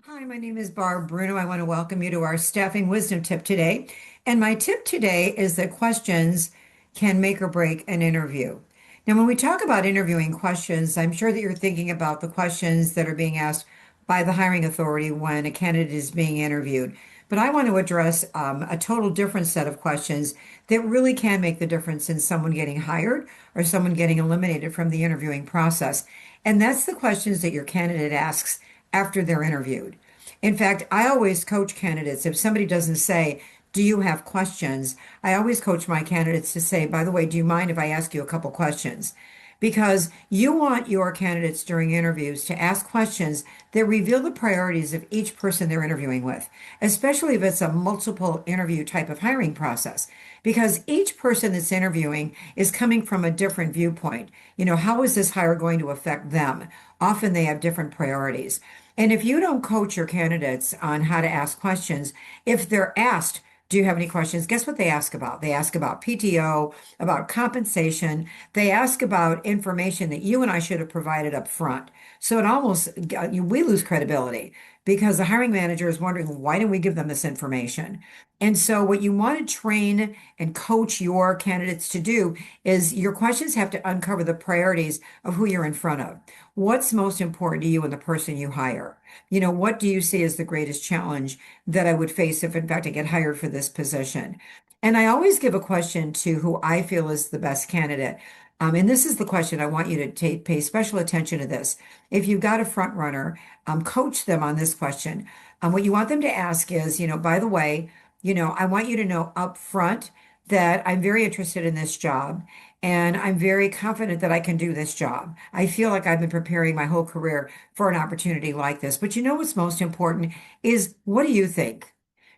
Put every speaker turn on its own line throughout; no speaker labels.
Hi, my name is Barb Bruno. I want to welcome you to our staffing wisdom tip today. And my tip today is that questions can make or break an interview. Now, when we talk about interviewing questions, I'm sure that you're thinking about the questions that are being asked by the hiring authority when a candidate is being interviewed. But I want to address a total different set of questions that really can make the difference in someone getting hired or someone getting eliminated from the interviewing process. And that's the questions that your candidate asks after they're interviewed. In fact, I always coach candidates. If somebody doesn't say, do you have questions? I always coach my candidates to say, by the way, do you mind if I ask you a couple questions? Because you want your candidates during interviews to ask questions that reveal the priorities of each person they're interviewing with, especially if it's a multiple interview type of hiring process. Because each person that's interviewing is coming from a different viewpoint. How is this hire going to affect them? Often they have different priorities. And if you don't coach your candidates on how to ask questions, if they're asked, do you have any questions? Guess what they ask about? They ask about PTO, about compensation. They ask about information that you and I should have provided up front. So it almost, we lose credibility because the hiring manager is wondering, why didn't we give them this information? And so what you want to train and coach your candidates to do is your questions have to uncover the priorities of who you're in front of. What's most important to you and the person you hire? What do you see as the greatest challenge that I would face if, in fact, I get hired for this position? And I always give a question to who I feel is the best candidate. And this is the question I want you to pay special attention to this. If you've got a front runner, coach them on this question. What you want them to ask is, by the way, I want you to know up front that I'm very interested in this job and I'm very confident that I can do this job. I feel like I've been preparing my whole career for an opportunity like this. But what's most important is what do you think?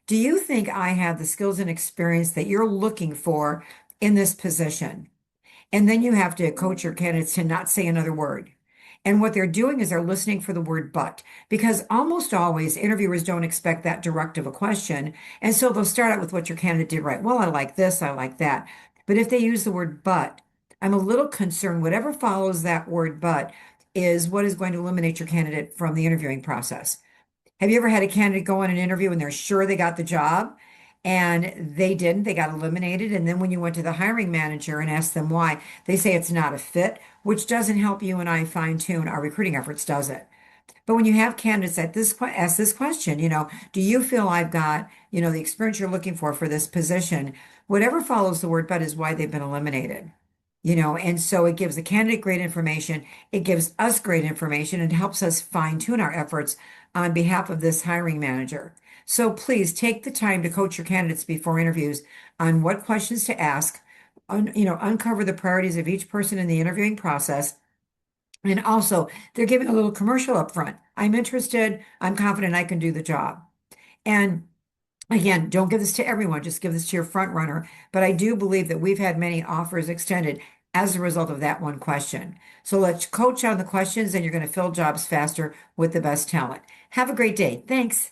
Do you think I have the skills and experience that you're looking for in this position? And then you have to coach your candidates to not say another word. And what they're doing is they're listening for the word but, because almost always interviewers don't expect that direct of a question. And so they'll start out with what your candidate did right. Well, I like this, I like that. But if they use the word but, I'm a little concerned whatever follows that word but is what is going to eliminate your candidate from the interviewing process. Have you ever had a candidate go on an interview and they're sure they got the job and they didn't? They got eliminated. And then when you went to the hiring manager and asked them why, they say it's not a fit, which doesn't help you and I fine tune our recruiting efforts, does it? But when you have candidates ask this question, do you feel I've got, the experience you're looking for this position? Whatever follows the word but is why they've been eliminated. And so it gives the candidate great information. It gives us great information and helps us fine tune our efforts on behalf of this hiring manager. So please take the time to coach your candidates before interviews on what questions to ask, uncover the priorities of each person in the interviewing process. And also, they're giving a little commercial up front. I'm interested. I'm confident I can do the job. And again, don't give this to everyone, just give this to your front runner. But I do believe that we've had many offers extended as a result of that one question. So let's coach on the questions, and you're going to fill jobs faster with the best talent. Have a great day. Thanks.